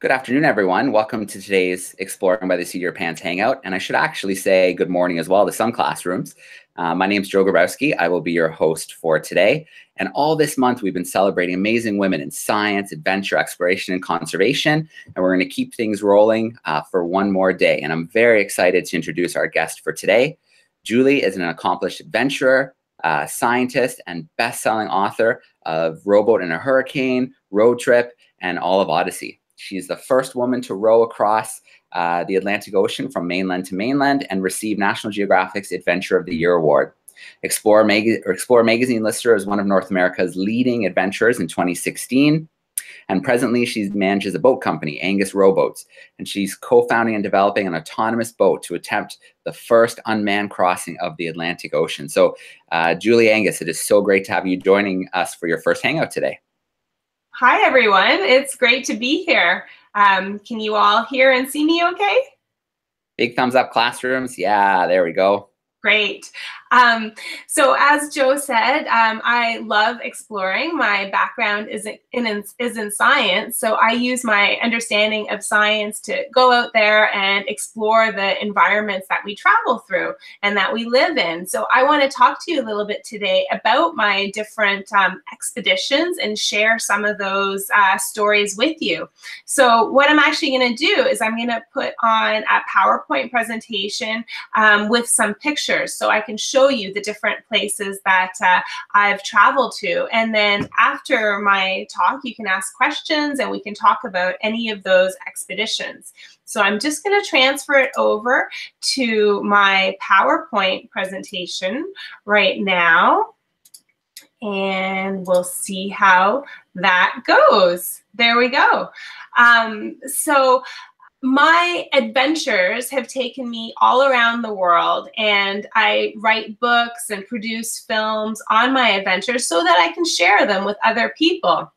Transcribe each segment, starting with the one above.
Good afternoon, everyone. Welcome to today's Exploring by the Seat of Your Pants Hangout. And I should actually say good morning as well to some classrooms. My name is Joe Grabowski. I will be your host for today. And all this month, we've been celebrating amazing women in science, adventure, exploration, and conservation. And we're going to keep things rolling for one more day. And I'm very excited to introduce our guest for today. Julie is an accomplished adventurer, scientist, and best-selling author of Rowboat in a Hurricane, Road Trip, and all of Odyssey. She's the first woman to row across the Atlantic Ocean from mainland to mainland and receive National Geographic's Adventure of the Year award. Explorer magazine lists her as one of North America's leading adventurers in 2016. And presently, she manages a boat company, Angus Rowboats, and she's co-founding and developing an autonomous boat to attempt the first unmanned crossing of the Atlantic Ocean. So, Julie, Angus, it is so great to have you joining us for your first hangout today. Hi, everyone. It's great to be here. Can you all hear and see me okay? Big thumbs up, classrooms. Yeah, there we go. Great. So as Joe said, I love exploring. My background is in science, so I use my understanding of science to go out there and explore the environments that we travel through and that we live in. So I want to talk to you a little bit today about my different expeditions and share some of those stories with you. So what I'm actually going to do is I'm going to put on a PowerPoint presentation with some pictures, so I can show you the different places that I've traveled to. And then after my talk, you can ask questions and we can talk about any of those expeditions. So I'm just going to transfer it over to my PowerPoint presentation right now. And we'll see how that goes. There we go. My adventures have taken me all around the world, and I write books and produce films on my adventures so that I can share them with other people.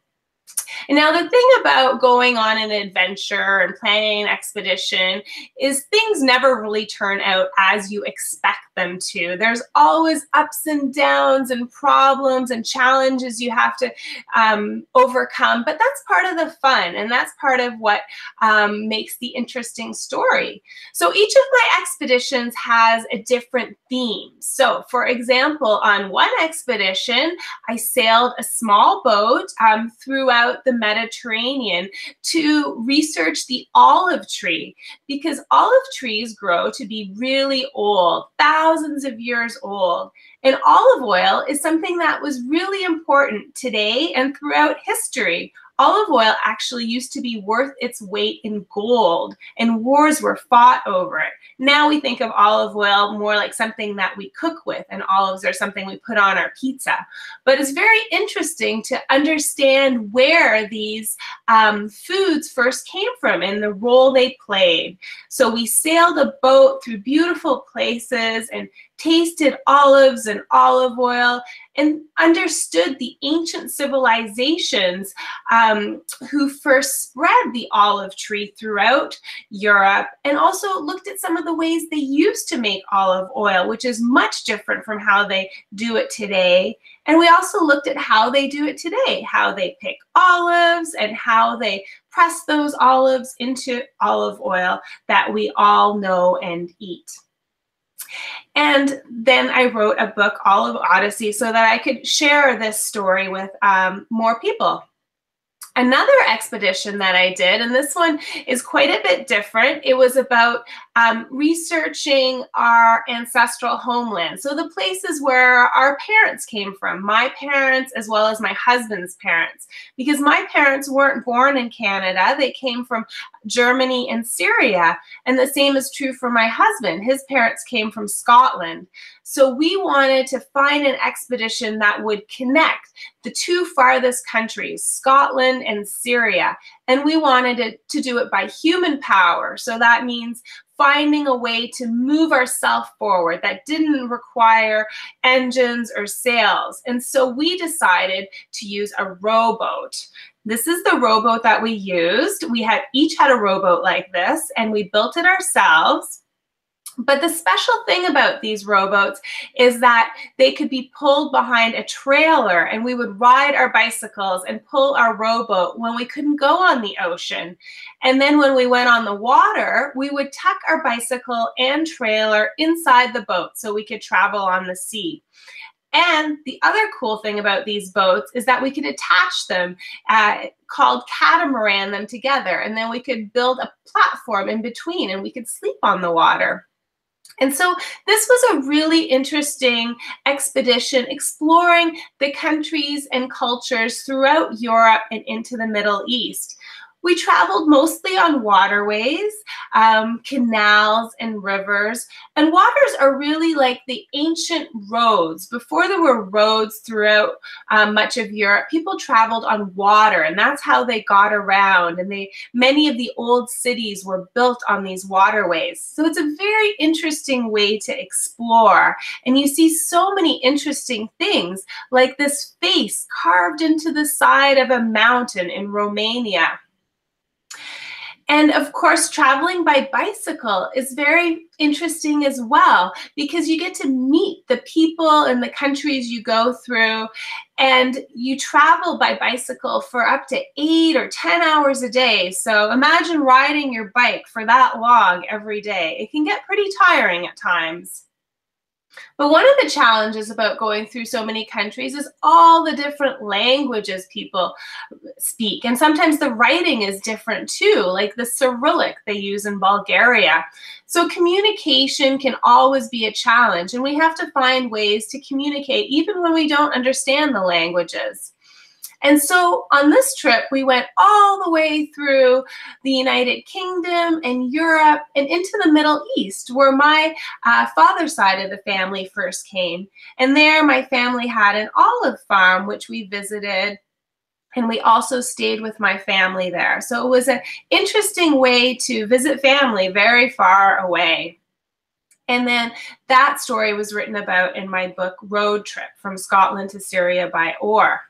And now the thing about going on an adventure and planning an expedition is things never really turn out as you expect them to. There's always ups and downs and problems and challenges you have to overcome, but that's part of the fun, and that's part of what makes the interesting story. So each of my expeditions has a different theme. So for example, on one expedition, I sailed a small boat throughout the Mediterranean to research the olive tree, because olive trees grow to be really old, thousands of years old. And olive oil is something that was really important today and throughout history. Olive oil actually used to be worth its weight in gold, and wars were fought over it. Now we think of olive oil more like something that we cook with, and olives are something we put on our pizza. But it's very interesting to understand where these foods first came from and the role they played. So we sailed a boat through beautiful places and tasted olives and olive oil and understood the ancient civilizations who first spread the olive tree throughout Europe, and also looked at some of the ways they used to make olive oil, which is much different from how they do it today. And we also looked at how they do it today, how they pick olives and how they press those olives into olive oil that we all know and eat. And then I wrote a book, All of Odyssey, so that I could share this story with more people. Another expedition that I did, and this one is quite a bit different. It was about researching our ancestral homeland. So the places where our parents came from, my parents as well as my husband's parents, because my parents weren't born in Canada. They came from Germany and Syria. And the same is true for my husband. His parents came from Scotland. So we wanted to find an expedition that would connect the two farthest countries, Scotland and Syria. And we wanted to do it by human power. So that means finding a way to move ourselves forward that didn't require engines or sails. And so we decided to use a rowboat. This is the rowboat that we used. We each had a rowboat like this, and we built it ourselves. But the special thing about these rowboats is that they could be pulled behind a trailer, and we would ride our bicycles and pull our rowboat when we couldn't go on the ocean. And then when we went on the water, we would tuck our bicycle and trailer inside the boat so we could travel on the sea. And the other cool thing about these boats is that we could attach them, called catamaran them together, and then we could build a platform in between and we could sleep on the water. And so this was a really interesting expedition exploring the countries and cultures throughout Europe and into the Middle East. We traveled mostly on waterways, canals, and rivers. And waters are really like the ancient roads. Before there were roads throughout much of Europe, people traveled on water, and that's how they got around. And many of the old cities were built on these waterways. So it's a very interesting way to explore. And you see so many interesting things, like this face carved into the side of a mountain in Romania. And of course, traveling by bicycle is very interesting as well, because you get to meet the people in the countries you go through, and you travel by bicycle for up to 8 or 10 hours a day. So imagine riding your bike for that long every day. It can get pretty tiring at times. But one of the challenges about going through so many countries is all the different languages people speak. And sometimes the writing is different too, like the Cyrillic they use in Bulgaria. So communication can always be a challenge, and we have to find ways to communicate even when we don't understand the languages. And so on this trip, we went all the way through the United Kingdom and Europe and into the Middle East, where my father's side of the family first came. And there my family had an olive farm, which we visited. And we also stayed with my family there. So it was an interesting way to visit family very far away. And then that story was written about in my book, Road Trip, From Scotland to Syria by Oar.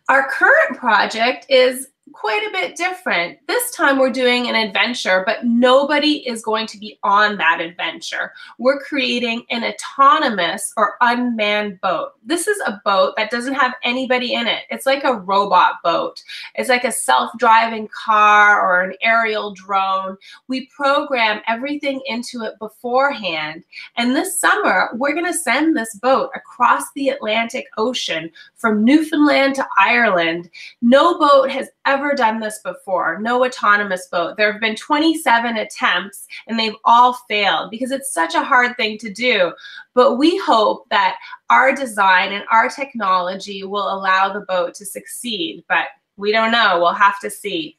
Our current project is quite a bit different. This time we're doing an adventure, but nobody is going to be on that adventure. We're creating an autonomous or unmanned boat. This is a boat that doesn't have anybody in it. It's like a robot boat. It's like a self-driving car or an aerial drone. We program everything into it beforehand. And this summer, we're going to send this boat across the Atlantic Ocean from Newfoundland to Ireland. No boat has ever done this before, no autonomous boat. There have been 27 attempts and they've all failed because it's such a hard thing to do. But we hope that our design and our technology will allow the boat to succeed, but we don't know, we'll have to see.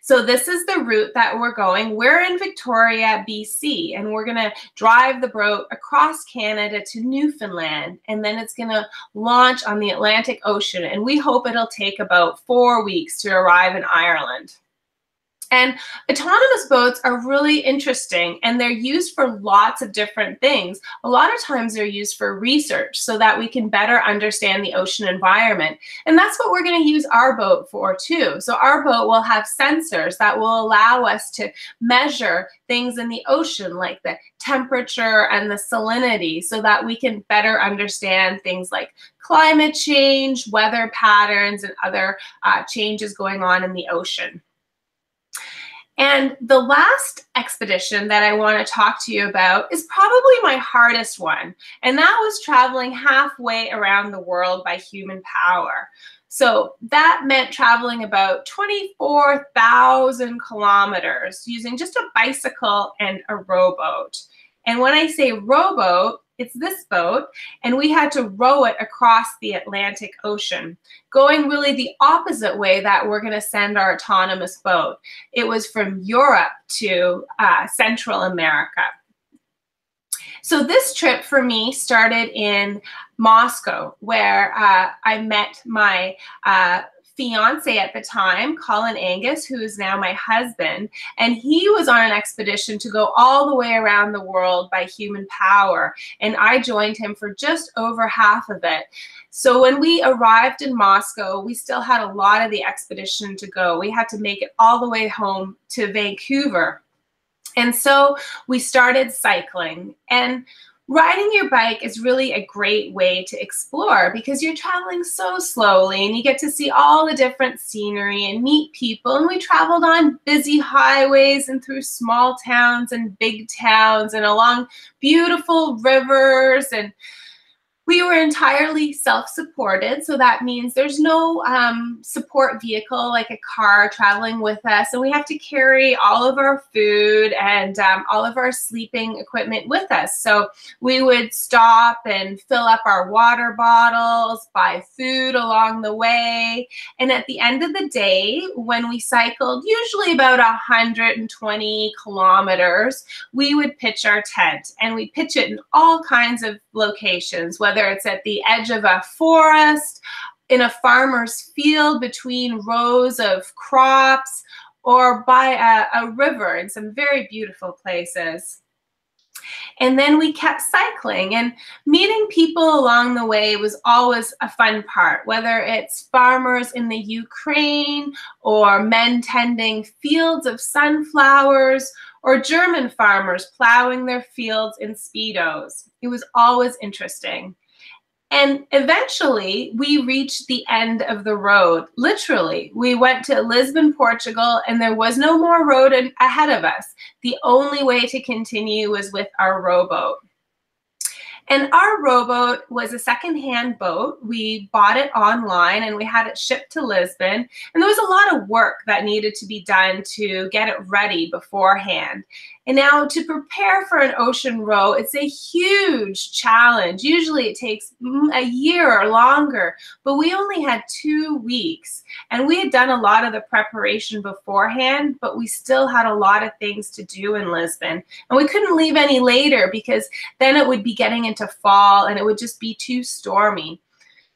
So this is the route that we're going. We're in Victoria, BC, and we're gonna drive the boat across Canada to Newfoundland, and then it's gonna launch on the Atlantic Ocean, and we hope it'll take about 4 weeks to arrive in Ireland. And autonomous boats are really interesting, and they're used for lots of different things. A lot of times they're used for research so that we can better understand the ocean environment. And that's what we're going to use our boat for too. So our boat will have sensors that will allow us to measure things in the ocean, like the temperature and the salinity, so that we can better understand things like climate change, weather patterns, and other changes going on in the ocean. And the last expedition that I want to talk to you about is probably my hardest one, and that was traveling halfway around the world by human power. So that meant traveling about 24,000 kilometers using just a bicycle and a rowboat. And when I say rowboat, it's this boat, and we had to row it across the Atlantic Ocean, going really the opposite way that we're going to send our autonomous boat. It was from Europe to Central America. So this trip for me started in Moscow, where I met my fiance at the time, Angus, who is now my husband, and he was on an expedition to go all the way around the world by human power, and I joined him for just over half of it. So when we arrived in Moscow, we still had a lot of the expedition to go. We had to make it all the way home to Vancouver. And so we started cycling, and riding your bike is really a great way to explore because you're traveling so slowly and you get to see all the different scenery and meet people. And we traveled on busy highways and through small towns and big towns and along beautiful rivers, and we were entirely self-supported, so that means there's no support vehicle like a car traveling with us, and we have to carry all of our food and all of our sleeping equipment with us. So we would stop and fill up our water bottles, buy food along the way, and at the end of the day, when we cycled usually about 120 kilometers, we would pitch our tent, and we pitch it in all kinds of locations, whether it's at the edge of a forest, in a farmer's field between rows of crops, or by a river in some very beautiful places. And then we kept cycling, and meeting people along the way was always a fun part, whether it's farmers in the Ukraine or men tending fields of sunflowers or German farmers plowing their fields in Speedos. It was always interesting. And eventually, we reached the end of the road. Literally, we went to Lisbon, Portugal, and there was no more road ahead of us. The only way to continue was with our rowboat. And our rowboat was a secondhand boat. We bought it online and we had it shipped to Lisbon. And there was a lot of work that needed to be done to get it ready beforehand. And now to prepare for an ocean row, it's a huge challenge. Usually it takes a year or longer, but we only had 2 weeks. And we had done a lot of the preparation beforehand, but we still had a lot of things to do in Lisbon. And we couldn't leave any later because then it would be getting into fall and it would just be too stormy.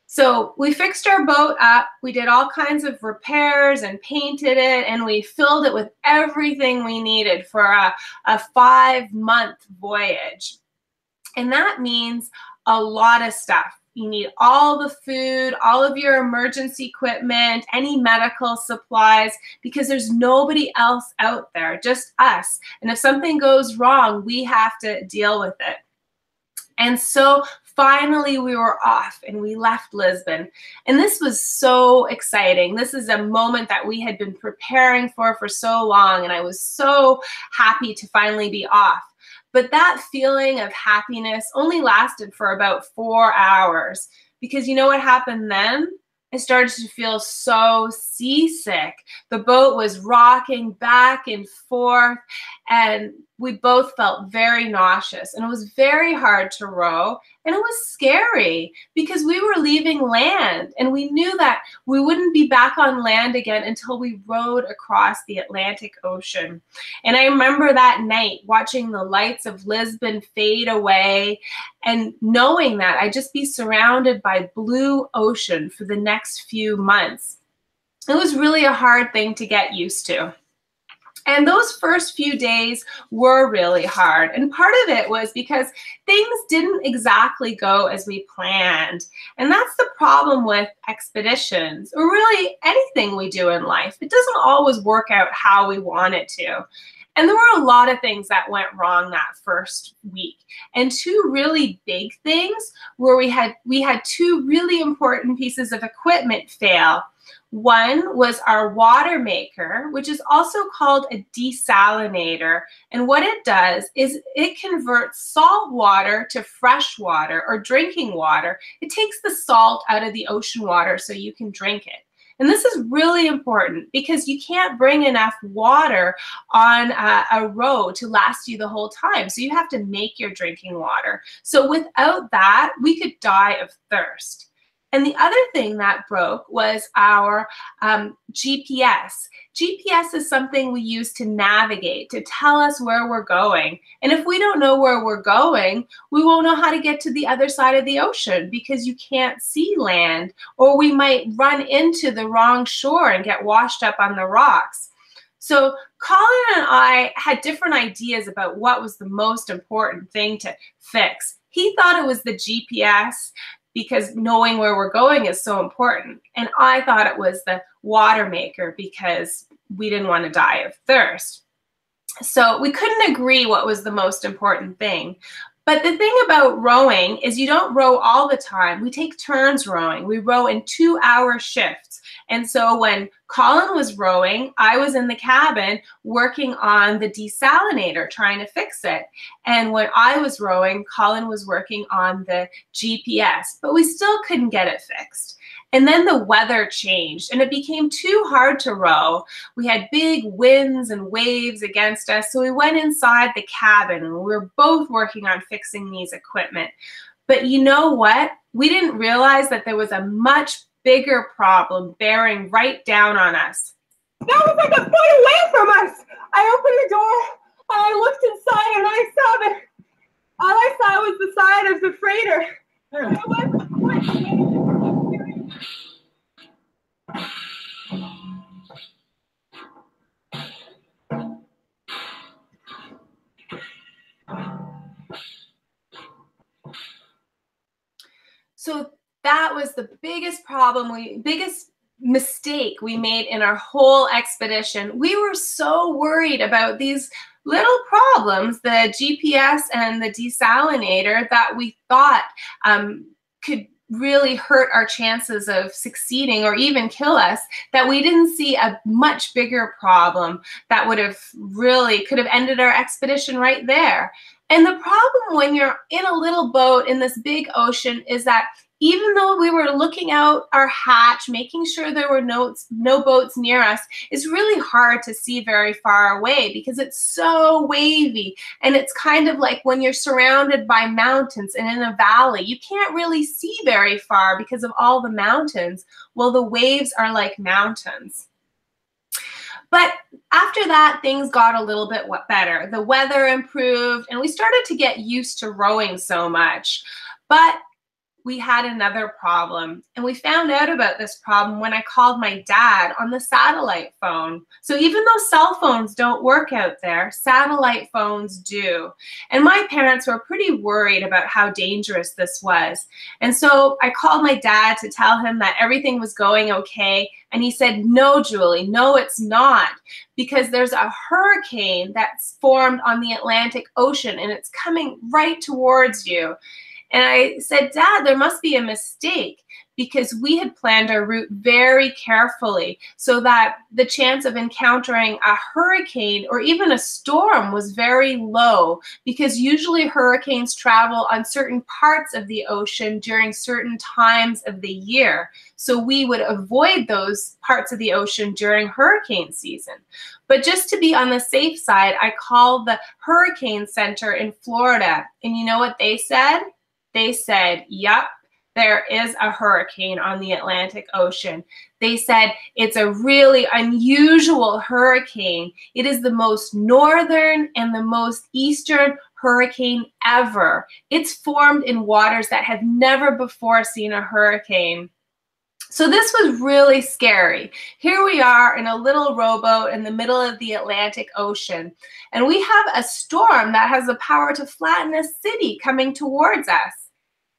So we fixed our boat up, we did all kinds of repairs and painted it, and we filled it with everything we needed for a 5-month voyage. And that means a lot of stuff. You need all the food, all of your emergency equipment, any medical supplies, because there's nobody else out there, just us. And if something goes wrong, we have to deal with it. And so finally we were off and we left Lisbon. And this was so exciting. This is a moment that we had been preparing for so long, and I was so happy to finally be off. But that feeling of happiness only lasted for about 4 hours, because you know what happened then? I started to feel so seasick. The boat was rocking back and forth, and we both felt very nauseous, and it was very hard to row, and it was scary because we were leaving land, and we knew that we wouldn't be back on land again until we rowed across the Atlantic Ocean. And I remember that night watching the lights of Lisbon fade away and knowing that I'd just be surrounded by blue ocean for the next few months. It was really a hard thing to get used to. And those first few days were really hard. And part of it was because things didn't exactly go as we planned. And that's the problem with expeditions, or really anything we do in life. It doesn't always work out how we want it to. And there were a lot of things that went wrong that first week. And 2 really big things were we had 2 really important pieces of equipment fail. One was our water maker, which is also called a desalinator. And what it does is it converts salt water to fresh water or drinking water. It takes the salt out of the ocean water so you can drink it. And this is really important because you can't bring enough water on a row to last you the whole time. So you have to make your drinking water. So without that, we could die of thirst. And the other thing that broke was our GPS. GPS is something we use to navigate, to tell us where we're going. And if we don't know where we're going, we won't know how to get to the other side of the ocean because you can't see land, or we might run into the wrong shore and get washed up on the rocks. So Colin and I had different ideas about what was the most important thing to fix. He thought it was the GPS, because knowing where we're going is so important. And I thought it was the water maker because we didn't want to die of thirst. So we couldn't agree what was the most important thing. But the thing about rowing is you don't row all the time. We take turns rowing. We row in 2-hour shifts. And so when Colin was rowing, I was in the cabin working on the desalinator, trying to fix it. And when I was rowing, Colin was working on the GPS, but we still couldn't get it fixed. And then the weather changed and it became too hard to row. We had big winds and waves against us. So we went inside the cabin and we were both working on fixing these equipment. But you know what? We didn't realize that there was a much bigger problem bearing right down on us. That was like a foot away from us. I opened the door and I looked inside and I saw that all I saw was the side of the freighter. So that was the biggest problem, biggest mistake we made in our whole expedition. We were so worried about these little problems, the GPS and the desalinator, that we thought could really hurt our chances of succeeding or even kill us, that we didn't see a much bigger problem that would have really could have ended our expedition right there. And the problem when you're in a little boat in this big ocean is that even though we were looking out our hatch, making sure there were no boats near us, it's really hard to see very far away because it's so wavy. And it's kind of like when you're surrounded by mountains and in a valley, you can't really see very far because of all the mountains. Well, the waves are like mountains. But after that, things got a little bit better. The weather improved and we started to get used to rowing so much. But we had another problem, and we found out about this problem when I called my dad on the satellite phone. So even though cell phones don't work out there, satellite phones do. And my parents were pretty worried about how dangerous this was. And so I called my dad to tell him that everything was going okay. And he said, "No, Julie, no, it's not, because there's a hurricane that's formed on the Atlantic Ocean and it's coming right towards you." And I said, "Dad, there must be a mistake," because we had planned our route very carefully so that the chance of encountering a hurricane or even a storm was very low, because usually hurricanes travel on certain parts of the ocean during certain times of the year. So we would avoid those parts of the ocean during hurricane season. But just to be on the safe side, I called the Hurricane Center in Florida. And you know what they said? They said, "Yup, there is a hurricane on the Atlantic Ocean." They said, "It's a really unusual hurricane. It is the most northern and the most eastern hurricane ever. It's formed in waters that have never before seen a hurricane." So this was really scary. Here we are in a little rowboat in the middle of the Atlantic Ocean, and we have a storm that has the power to flatten a city coming towards us.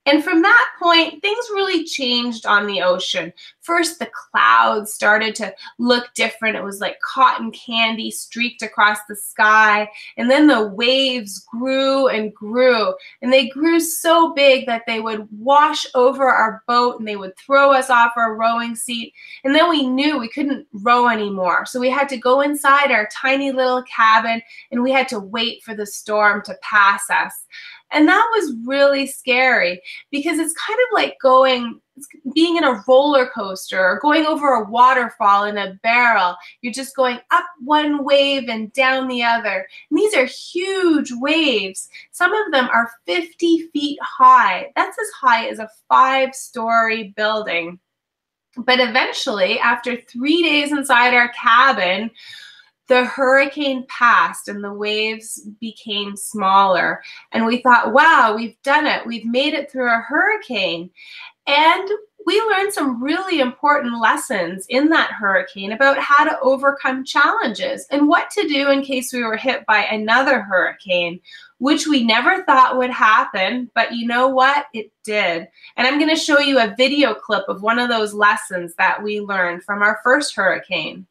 And from that point, things really changed on the ocean. First, the clouds started to look different. It was like cotton candy streaked across the sky. And then the waves grew and grew. And they grew so big that they would wash over our boat and they would throw us off our rowing seat. And then we knew we couldn't row anymore. So we had to go inside our tiny little cabin and we had to wait for the storm to pass us. And that was really scary because it's kind of like being in a roller coaster or going over a waterfall in a barrel. You're just going up one wave and down the other. And these are huge waves. Some of them are 50 feet high. That's as high as a 5-story building. But eventually, after 3 days inside our cabin, the hurricane passed and the waves became smaller. And we thought, wow, we've done it. We've made it through a hurricane. And we learned some really important lessons in that hurricane about how to overcome challenges and what to do in case we were hit by another hurricane, which we never thought would happen. But you know what? It did. And I'm going to show you a video clip of one of those lessons that we learned from our first hurricane.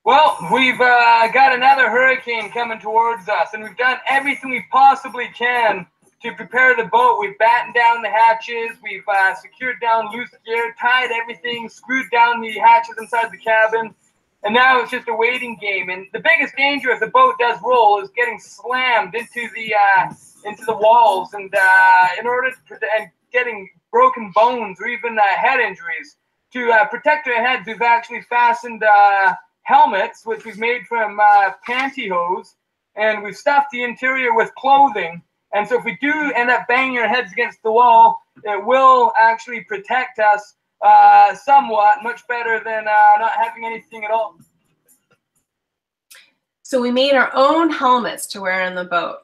Well, we've got another hurricane coming towards us, and we've done everything we possibly can to prepare the boat. We've battened down the hatches, we've secured down loose gear, tied everything, screwed down the hatches inside the cabin, and now it's just a waiting game. And the biggest danger if the boat does roll is getting slammed into the walls, and and getting broken bones or even head injuries. To protect our heads, we've actually fastened helmets, which we've made from pantyhose, and we've stuffed the interior with clothing. And so if we do end up banging our heads against the wall, it will actually protect us somewhat, much better than not having anything at all. So we made our own helmets to wear on the boat.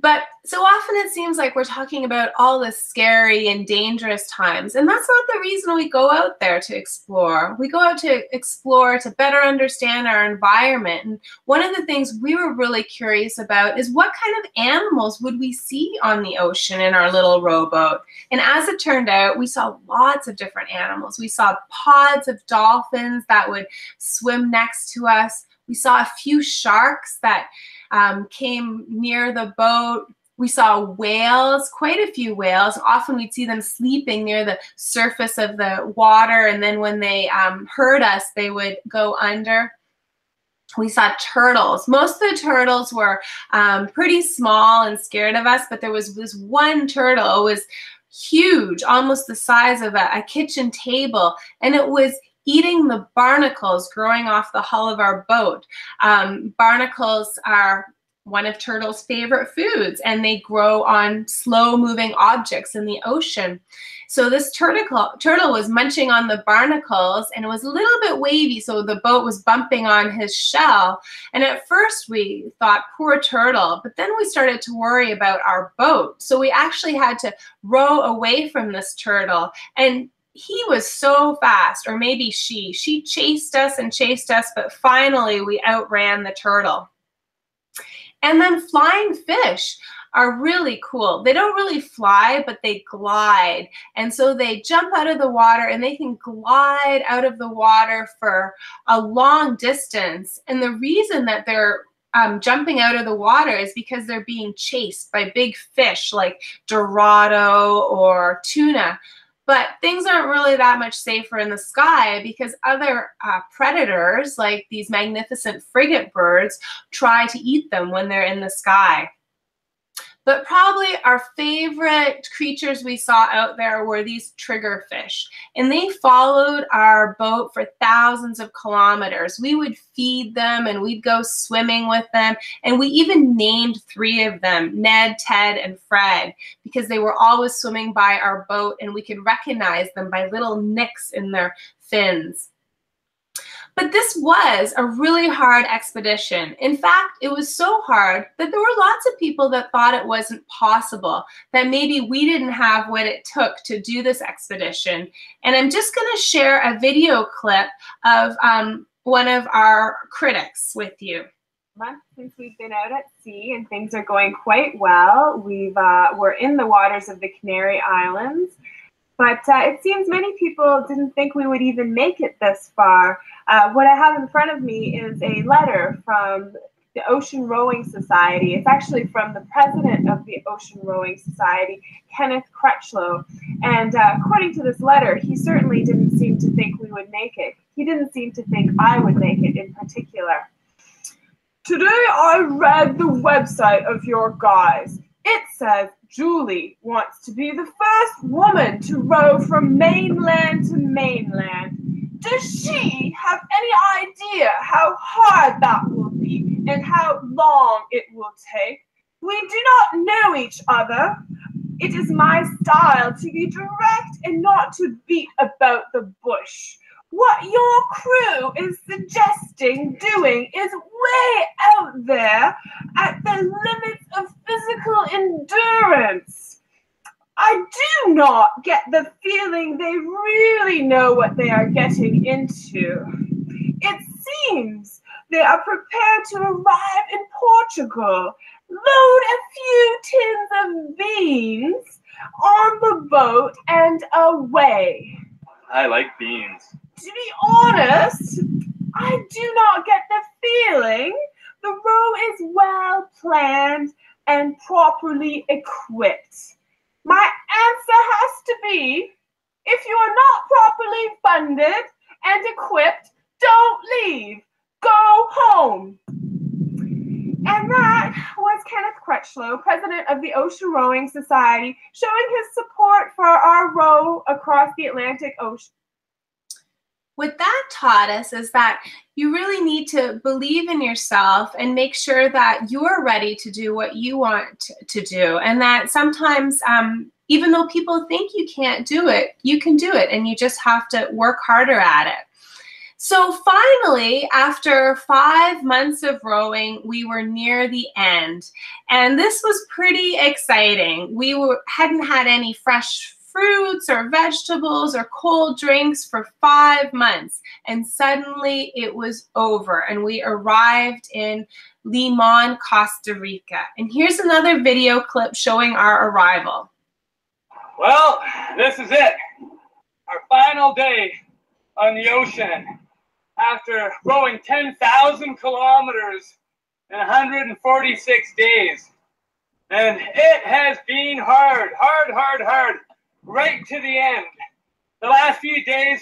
But so often it seems like we're talking about all the scary and dangerous times, and that's not the reason we go out there to explore. We go out to explore to better understand our environment. And one of the things we were really curious about is what kind of animals would we see on the ocean in our little rowboat. And as it turned out, we saw lots of different animals. We saw pods of dolphins that would swim next to us. We saw a few sharks that came near the boat. We saw whales, quite a few whales. Often we'd see them sleeping near the surface of the water, and then when they heard us, they would go under. We saw turtles. Most of the turtles were pretty small and scared of us, but there was this one turtle. It was huge, almost the size of a kitchen table, and it was eating the barnacles growing off the hull of our boat. Barnacles are one of turtles' favorite foods, and they grow on slow-moving objects in the ocean. So this turtle was munching on the barnacles, and it was a little bit wavy, so the boat was bumping on his shell. And at first we thought, poor turtle, but then we started to worry about our boat. So we actually had to row away from this turtle, and he was so fast, or maybe she chased us and chased us, but finally we outran the turtle. And then flying fish are really cool. They don't really fly, but they glide. And so they jump out of the water, and they can glide out of the water for a long distance. And the reason that they're jumping out of the water is because they're being chased by big fish like Dorado or tuna. But things aren't really that much safer in the sky because other predators, like these magnificent frigate birds, try to eat them when they're in the sky. But probably our favorite creatures we saw out there were these triggerfish. And they followed our boat for thousands of kilometers. We would feed them, and we'd go swimming with them. And we even named 3 of them, Ned, Ted, and Fred, because they were always swimming by our boat, and we could recognize them by little nicks in their fins. But this was a really hard expedition. In fact, it was so hard that there were lots of people that thought it wasn't possible, that maybe we didn't have what it took to do this expedition. And I'm just going to share a video clip of one of our critics with you. Since we've been out at sea, and things are going quite well. We're in the waters of the Canary Islands. But it seems many people didn't think we would even make it this far. What I have in front of me is a letter from the Ocean Rowing Society. It's actually from the president of the Ocean Rowing Society, Kenneth Crutchlow. And according to this letter, he certainly didn't seem to think we would make it. He didn't seem to think I would make it in particular. Today I read the website of your guys. It says Julie wants to be the first woman to row from mainland to mainland. Does she have any idea how hard that will be and how long it will take? We do not know each other. It is my style to be direct and not to beat about the bush. What your crew is suggesting doing is way out there at the limits of physical endurance. I do not get the feeling they really know what they are getting into. It seems they are prepared to arrive in Portugal, load a few tins of beans on the boat, and away. I like beans. To be honest, I do not get the feeling the row is well planned and properly equipped. My answer has to be, if you are not properly funded and equipped, don't leave. Go home. And that was Kenneth Crutchlow, president of the Ocean Rowing Society, showing his support for our row across the Atlantic Ocean. What that taught us is that you really need to believe in yourself and make sure that you're ready to do what you want to do. And that sometimes, even though people think you can't do it, you can do it, and you just have to work harder at it. So finally, after 5 months of rowing, we were near the end. And this was pretty exciting. We hadn't had any fresh fruits or vegetables or cold drinks for 5 months. And suddenly it was over, and we arrived in Limon, Costa Rica. And here's another video clip showing our arrival. Well, this is it. Our final day on the ocean. After rowing 10,000 kilometers in 146 days. And it has been hard, right to the end. The last few days,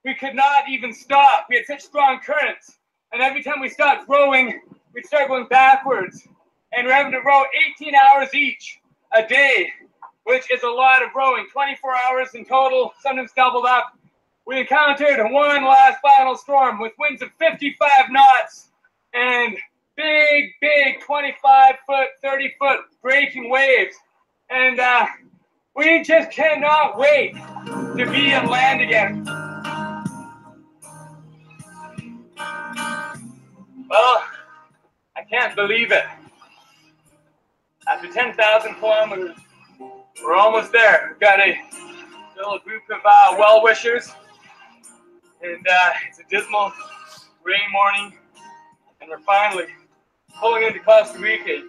we could not even stop. We had such strong currents. And every time we stopped rowing, we'd start going backwards. And we're having to row 18 hours each a day, which is a lot of rowing, 24 hours in total, sometimes doubled up. We encountered one last final storm with winds of 55 knots and big 25-foot, 30-foot breaking waves. And we just cannot wait to be on land again. Well, I can't believe it. After 10,000 kilometers, we're almost there. We've got a little group of well-wishers. And it's a dismal, rainy morning, and we're finally pulling into Costa Rica.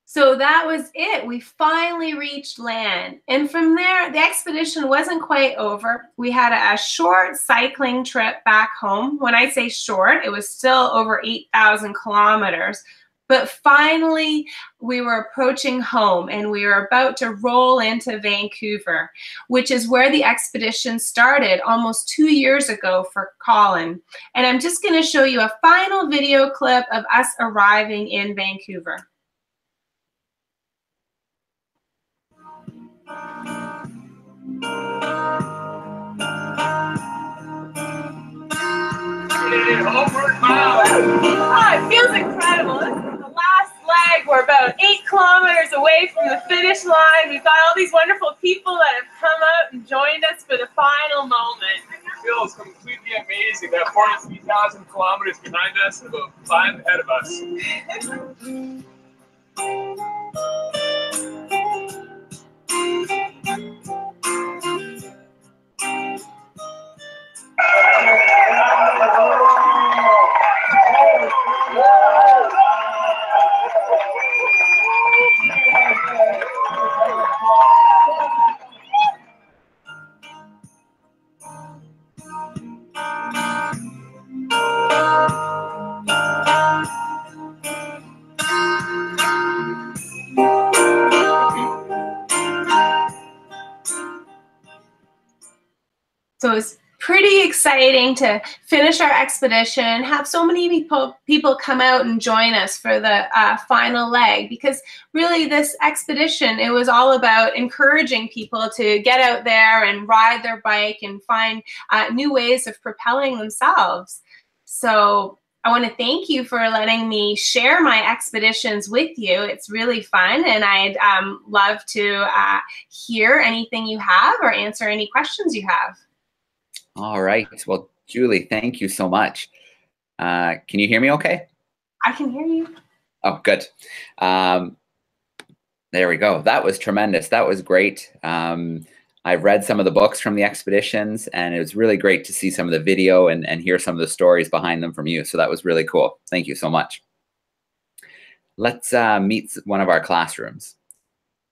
So that was it. We finally reached land. And from there, the expedition wasn't quite over. We had a short cycling trip back home. When I say short, it was still over 8,000 kilometers. But finally, we were approaching home, and we were about to roll into Vancouver, which is where the expedition started almost 2 years ago for Colin. And I'm just going to show you a final video clip of us arriving in Vancouver. Oh, it feels incredible. This is the last leg. We're about 8 kilometers away from the finish line. We've got all these wonderful people that have come out and joined us for the final moment. It feels completely amazing that 43,000 kilometers behind us and about 5 ahead of us. So it's pretty exciting to finish our expedition, have so many people come out and join us for the final leg, because really this expedition, it was all about encouraging people to get out there and ride their bike and find new ways of propelling themselves. So I want to thank you for letting me share my expeditions with you. It's really fun, and I'd love to hear anything you have or answer any questions you have. All right. Well, Julie, thank you so much. Can you hear me okay? I can hear you. Oh, good. There we go. That was tremendous. That was great. I've read some of the books from the expeditions, and it was really great to see some of the video and hear some of the stories behind them from you. So that was really cool. Thank you so much. Let's meet one of our classrooms.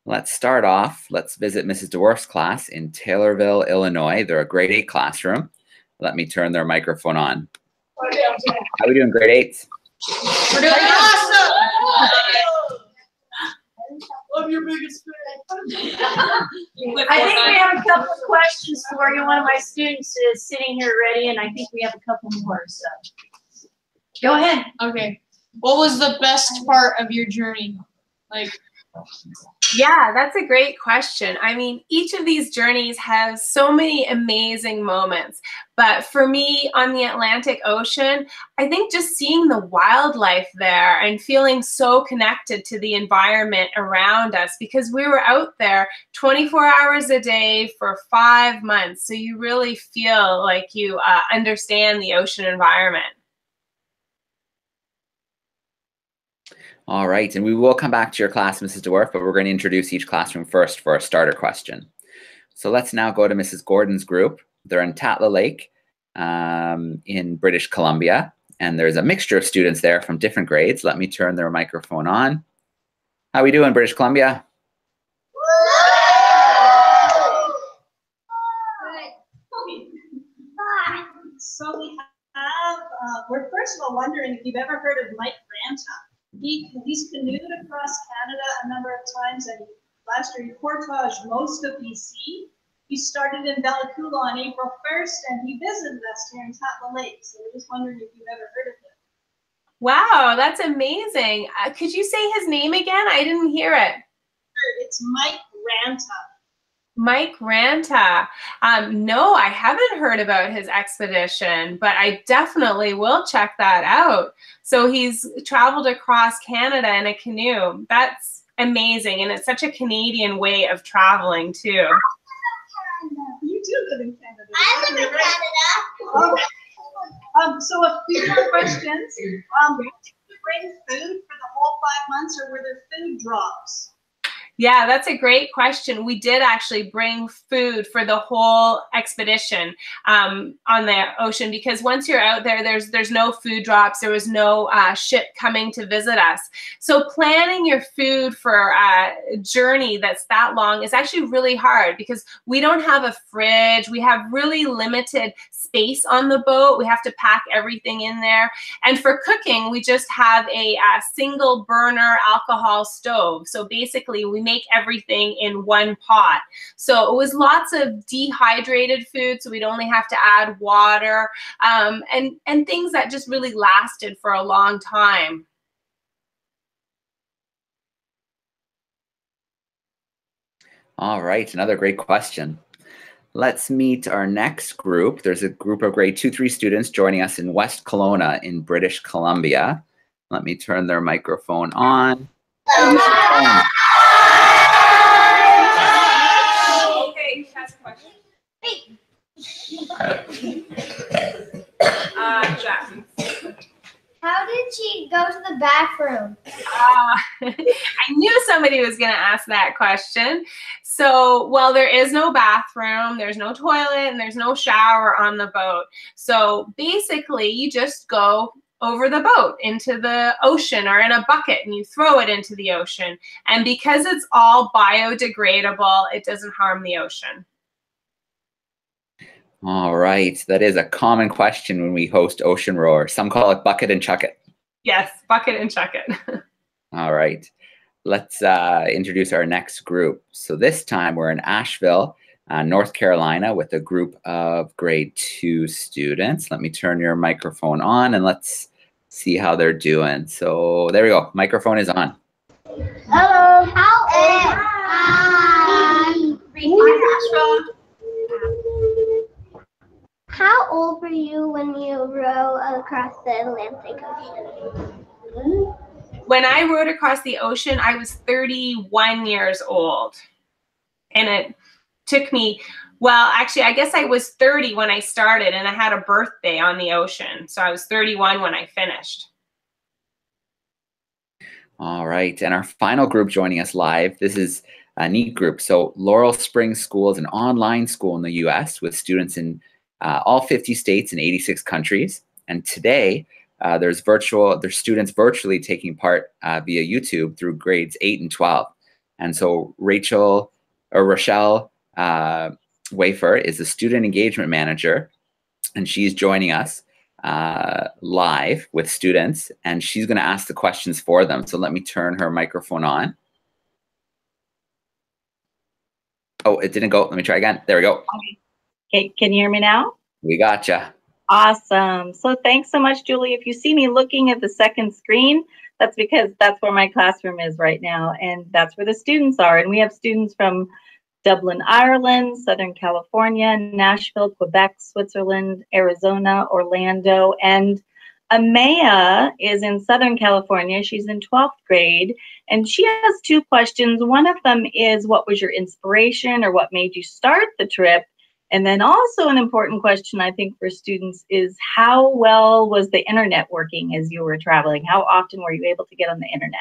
Let's start off. Let's visit Mrs. DeWorf's class in Taylorville, Illinois. They're a grade 8 classroom. Let me turn their microphone on. How are we doing, grade 8s? We're doing awesome! Love your biggest fan. I think we have a couple of questions for you. One of my students is sitting here ready, and I think we have a couple more. So go ahead. Okay. What was the best part of your journey? Yeah, that's a great question. I mean, each of these journeys has so many amazing moments. But for me, on the Atlantic Ocean, I think just seeing the wildlife there and feeling so connected to the environment around us, because we were out there 24 hours a day for 5 months. So you really feel like you understand the ocean environment. All right, and we will come back to your class, Mrs. DeWorf, but we're going to introduce each classroom first for a starter question. So let's now go to Mrs. Gordon's group. They're in Tatla Lake in British Columbia, and there's a mixture of students there from different grades. Let me turn their microphone on. How we doing, British Columbia? So we have, we're first of all wondering if you've ever heard of Mike Granta. He's canoed across Canada a number of times, and last year he portaged most of BC. He started in Bella Coola on April 1st, and he visited us here in Tatla Lake. So we're just wondering if you've ever heard of him. Wow, that's amazing. Could you say his name again? I didn't hear it. It's Mike Granta. Mike Granta. No, I haven't heard about his expedition, but I definitely will check that out. So he's traveled across Canada in a canoe. That's amazing, and it's such a Canadian way of traveling too. You do live in Canada. I live in Canada. So a few more questions. Did you bring food for the whole 5 months, or were there food drops? Yeah, that's a great question. We did actually bring food for the whole expedition on the ocean, because once you're out there, there's no food drops. There was no ship coming to visit us. So planning your food for a journey that's that long is actually really hard, because we don't have a fridge. We have really limited space on the boat. We have to pack everything in there. And for cooking, we just have a single burner alcohol stove. So basically, we make everything in one pot. So it was lots of dehydrated food, so we'd only have to add water and things that just really lasted for a long time. All right, another great question. Let's meet our next group. There's a group of grade 2-3 students joining us in West Kelowna in British Columbia. Let me turn their microphone on. Okay, that's a question. Jackson. How did she go to the bathroom? I knew somebody was going to ask that question. So, well, there is no bathroom, there's no toilet, and there's no shower on the boat. So basically, you just go over the boat into the ocean or in a bucket, and you throw it into the ocean. And because it's all biodegradable, it doesn't harm the ocean. All right, that is a common question when we host Ocean Roar. Some call it bucket and chuck it. Yes, bucket and chuck it. All right, let's introduce our next group. So this time we're in Asheville, North Carolina, with a group of grade 2 students. Let me turn your microphone on and let's see how they're doing. So there we go, microphone is on. Hello. How old? Hi. How old were you when you rowed across the Atlantic Ocean? When I rowed across the ocean, I was 31 years old. And it took me, well, actually, I guess I was 30 when I started, and I had a birthday on the ocean. So I was 31 when I finished. All right, and our final group joining us live, this is a neat group. So Laurel Springs School is an online school in the US with students in all 50 states and 86 countries. And today, there's students virtually taking part via YouTube through grades 8 and 12. And so Rochelle Wafer is the student engagement manager, and she's joining us live with students, and she's going to ask the questions for them. So let me turn her microphone on. Oh, it didn't go. Let me try again. There we go. Okay, can you hear me now? We gotcha. Awesome. So thanks so much, Julie. If you see me looking at the second screen, that's because that's where my classroom is right now, and that's where the students are. And we have students from Dublin, Ireland, Southern California, Nashville, Quebec, Switzerland, Arizona, Orlando, and Amaya is in Southern California. She's in 12th grade, and she has two questions. One of them is, what was your inspiration, or what made you start the trip? And then also an important question, I think, for students is, how well was the internet working as you were traveling? How often were you able to get on the internet?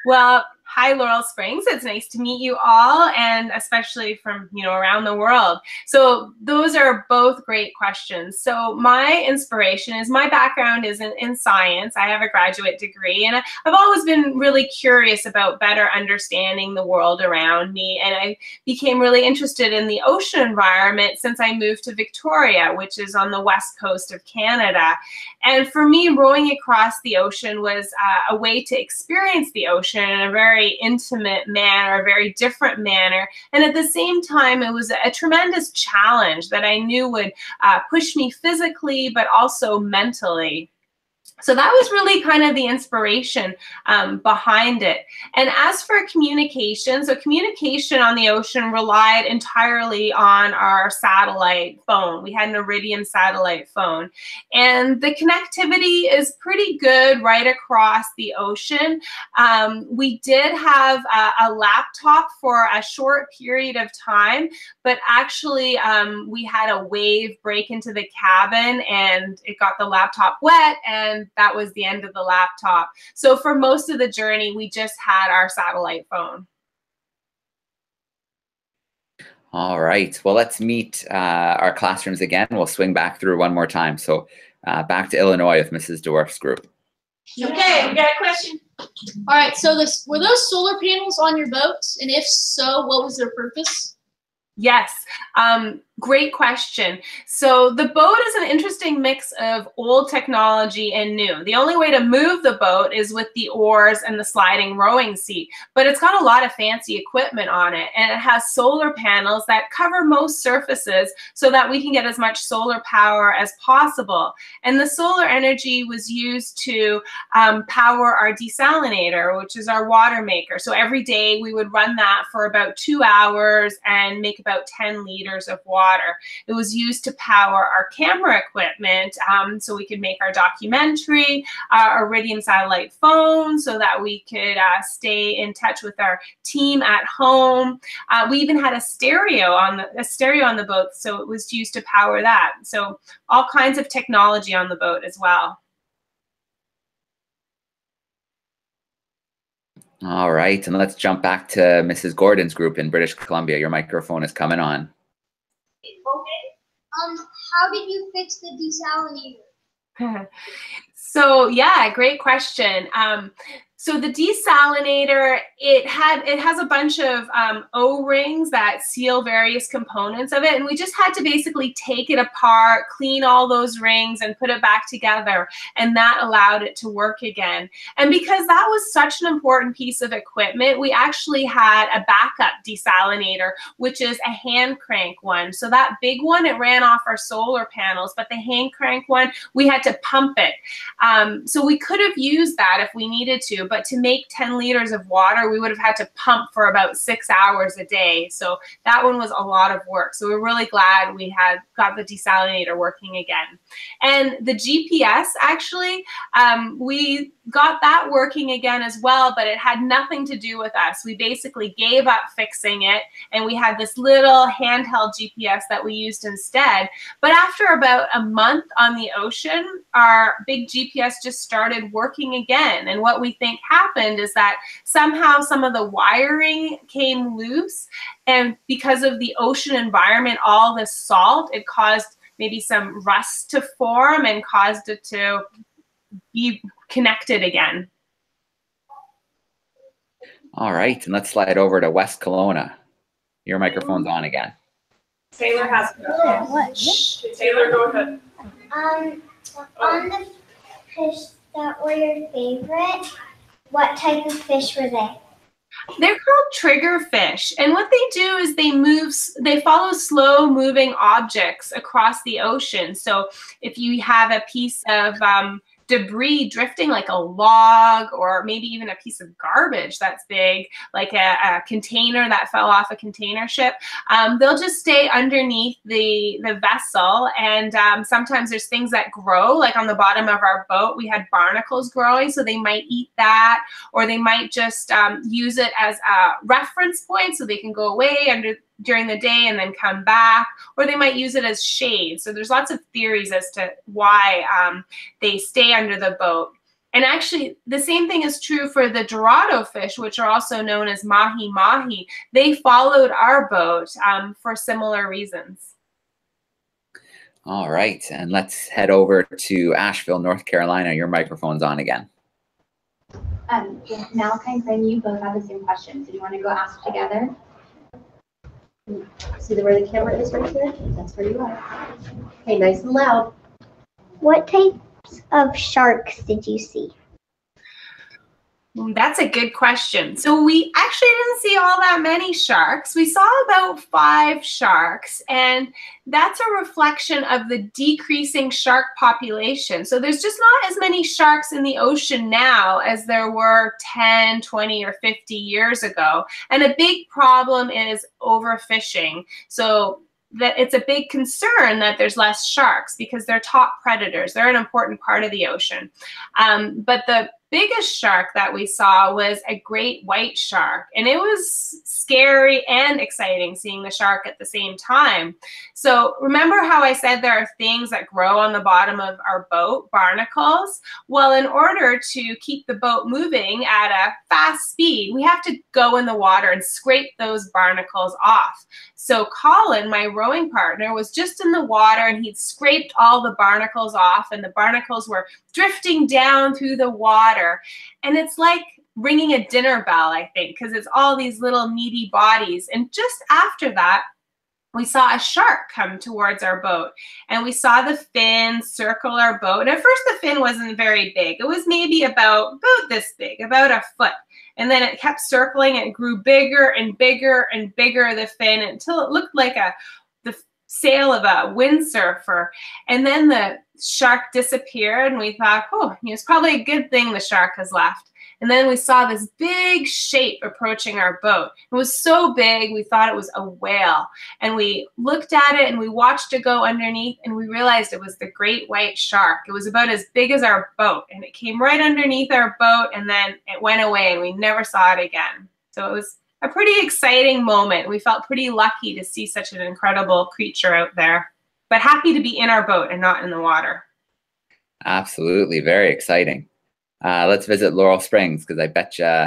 Well, hi, Laurel Springs. It's nice to meet you all, and especially from, around the world. So those are both great questions. So my inspiration is, my background is in science. I have a graduate degree, and I've always been really curious about better understanding the world around me. And I became really interested in the ocean environment since I moved to Victoria, which is on the west coast of Canada. And for me, rowing across the ocean was a way to experience the ocean in a very intimate manner, a very different manner. And at the same time, it was a tremendous challenge that I knew would push me physically, but also mentally. So that was really kind of the inspiration behind it. And as for communication, so communication on the ocean relied entirely on our satellite phone. We had an Iridium satellite phone. And the connectivity is pretty good right across the ocean. We did have a laptop for a short period of time, but actually we had a wave break into the cabin, and it got the laptop wet, and that was the end of the laptop. So for most of the journey, we just had our satellite phone. All right. Well, let's meet our classrooms again. We'll swing back through one more time. So back to Illinois with Mrs. Dwarf's group. Okay, we got a question. All right, so were those solar panels on your boats? And if so, what was their purpose? Yes, great question. So the boat is an interesting mix of old technology and new. The only way to move the boat is with the oars and the sliding rowing seat, but it's got a lot of fancy equipment on it, and it has solar panels that cover most surfaces so that we can get as much solar power as possible. And the solar energy was used to power our desalinator, which is our water maker. So every day we would run that for about 2 hours and make about 10 liters of water. It was used to power our camera equipment, so we could make our documentary, our Iridium satellite phone, so that we could stay in touch with our team at home. We even had a stereo on the boat, so it was used to power that. So all kinds of technology on the boat as well. All right, and let's jump back to Mrs. Gordon's group in British Columbia. Your microphone is coming on. Okay. How did you fix the desalinator? So yeah, great question. So the desalinator, it has a bunch of O-rings that seal various components of it, and we just had to basically take it apart, clean all those rings, and put it back together, and that allowed it to work again. And because that was such an important piece of equipment, we actually had a backup desalinator, which is a hand crank one. So that big one, it ran off our solar panels, but the hand crank one, we had to pump it. So we could have used that if we needed to, but to make 10 liters of water, we would have had to pump for about 6 hours a day. So that one was a lot of work. So we're really glad we had got the desalinator working again. And the GPS, actually, we got that working again as well, but it had nothing to do with us. We basically gave up fixing it, and we had this little handheld GPS that we used instead. But after about a month on the ocean, our big GPS just started working again. And what we think think happened is that somehow some of the wiring came loose, and because of the ocean environment, all the salt, it caused maybe some rust to form and caused it to be connected again. All right, and let's slide over to West Kelowna. Your microphone's on again. Taylor has to go. What? Taylor, go ahead. On the fish that were your favorite, what type of fish were they? They're called triggerfish, and what they do is they follow slow moving objects across the ocean. So if you have a piece of debris drifting, like a log, or maybe even a piece of garbage that's big, like a container that fell off a container ship, they'll just stay underneath the vessel. And sometimes there's things that grow, like on the bottom of our boat, we had barnacles growing, so they might eat that, or they might just use it as a reference point so they can go away during the day and then come back, or they might use it as shade. So there's lots of theories as to why they stay under the boat. And actually, the same thing is true for the Dorado fish, which are also known as mahi-mahi. They followed our boat for similar reasons. All right, and let's head over to Asheville, North Carolina. Your microphone's on again. Malachi and Fran, you both have the same question. So do you want to go ask together? See where the camera is right here? That's where you are. Okay, nice and loud. What types of sharks did you see? That's a good question. So we actually didn't see all that many sharks. We saw about 5 sharks, and that's a reflection of the decreasing shark population. So there's just not as many sharks in the ocean now as there were 10, 20, or 50 years ago. And a big problem is overfishing. So that it's a big concern that there's less sharks because they're top predators. They're an important part of the ocean. But the biggest shark that we saw was a great white shark, and it was scary and exciting seeing the shark at the same time. So remember how I said there are things that grow on the bottom of our boat, barnacles? Well, in order to keep the boat moving at a fast speed, we have to go in the water and scrape those barnacles off. So Colin, my rowing partner, was just in the water, and he'd scraped all the barnacles off, and the barnacles were drifting down through the water. And it's like ringing a dinner bell, I think, because it's all these little meaty bodies. And just after that, we saw a shark come towards our boat, and we saw the fin circle our boat. And at first the fin wasn't very big. It was maybe about this big, about a foot. And then it kept circling, and it grew bigger and bigger and bigger, the fin, until it looked like the sail of a windsurfer. And then the shark disappeared, and we thought, oh, it's probably a good thing the shark has left. And then we saw this big shape approaching our boat. It was so big, we thought it was a whale. And we looked at it, and we watched it go underneath, and we realized it was the great white shark. It was about as big as our boat, and it came right underneath our boat, and then it went away, and we never saw it again. So it was a pretty exciting moment. We felt pretty lucky to see such an incredible creature out there, but happy to be in our boat and not in the water. Absolutely, very exciting. Let's visit Laurel Springs, because I bet you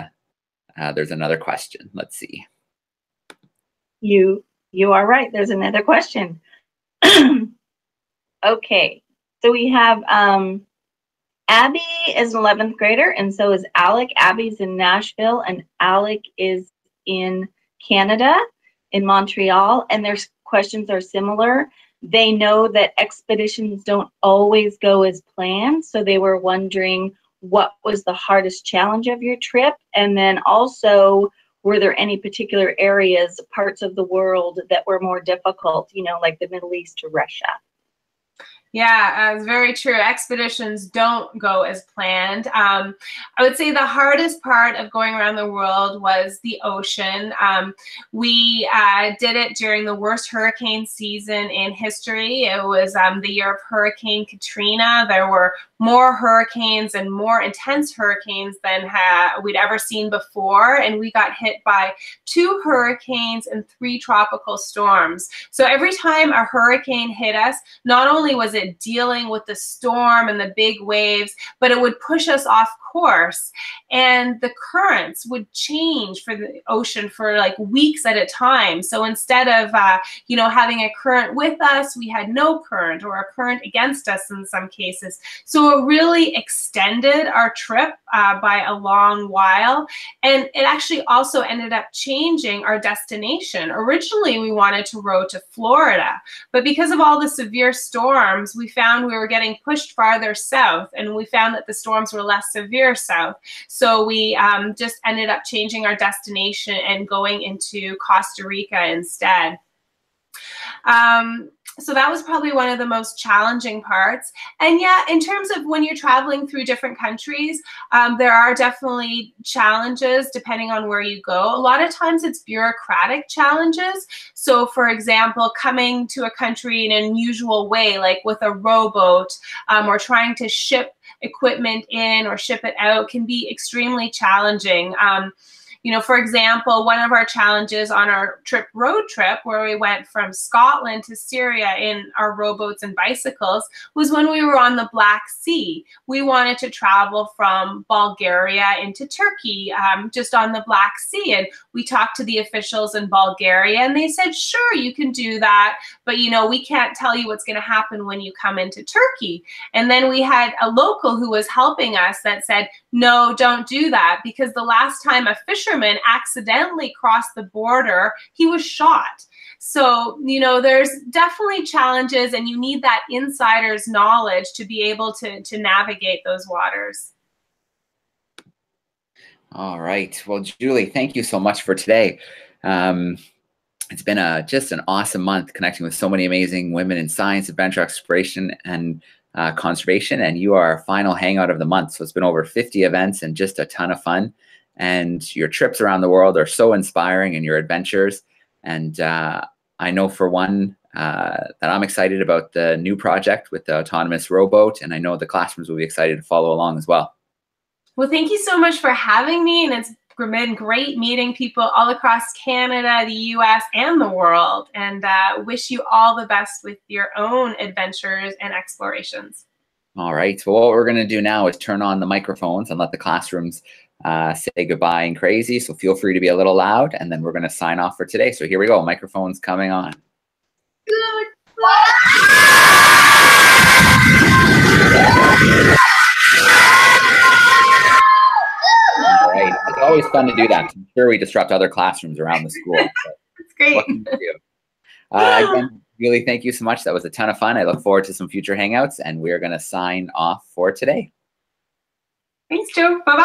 there's another question. Let's see. You are right. There's another question. Okay, so we have Abby is an 11th grader, and so is Alec. Abby's in Nashville, and Alec is in Canada, in Montreal, and their questions are similar. They know that expeditions don't always go as planned, so they were wondering what was the hardest challenge of your trip, and then also, were there any particular areas, parts of the world that were more difficult, like the Middle East or Russia? Yeah, it's very true. Expeditions don't go as planned. I would say the hardest part of going around the world was the ocean. We did it during the worst hurricane season in history. It was the year of Hurricane Katrina. There were more hurricanes and more intense hurricanes than we'd ever seen before. And we got hit by 2 hurricanes and 3 tropical storms. So every time a hurricane hit us, not only was it dealing with the storm and the big waves, but it would push us off course. And the currents would change for the ocean for like weeks at a time. So instead of, having a current with us, we had no current or a current against us in some cases. So it really extended our trip by a long while. And it actually also ended up changing our destination. Originally, we wanted to row to Florida, but because of all the severe storms, we found we were getting pushed farther south, and we found that the storms were less severe south. So we just ended up changing our destination and going into Costa Rica instead. So that was probably one of the most challenging parts. And yeah, in terms of when you're traveling through different countries, there are definitely challenges depending on where you go. A lot of times it's bureaucratic challenges. So for example, coming to a country in an unusual way, like with a rowboat, or trying to ship equipment in or ship it out can be extremely challenging. For example, one of our challenges on our road trip where we went from Scotland to Syria in our rowboats and bicycles was when we were on the Black Sea. We wanted to travel from Bulgaria into Turkey, just on the Black Sea. And we talked to the officials in Bulgaria and they said, sure, you can do that. But, we can't tell you what's going to happen when you come into Turkey. And then we had a local who was helping us that said, no, don't do that, because the last time a fisherman accidentally crossed the border, he was shot. So, there's definitely challenges, and you need that insider's knowledge to be able to navigate those waters. All right. Well, Julie, thank you so much for today. It's been just an awesome month connecting with so many amazing women in science, adventure, exploration, and conservation. And you are our final hangout of the month. So it's been over 50 events and just a ton of fun. And your trips around the world are so inspiring, and your adventures. And I know for one that I'm excited about the new project with the autonomous rowboat. And I know the classrooms will be excited to follow along as well. Well, thank you so much for having me. And it's been great meeting people all across Canada, the US, and the world. And wish you all the best with your own adventures and explorations. All right. So what we're going to do now is turn on the microphones and let the classrooms say goodbye and crazy. So feel free to be a little loud, and then we're going to sign off for today. So here we go. Microphones coming on. All right. It's always fun to do that. I'm sure we disrupt other classrooms around the school. That's great. What can we do? Again, really, thank you so much. That was a ton of fun. I look forward to some future hangouts, and we're going to sign off for today. Thanks, Joe. Bye-bye.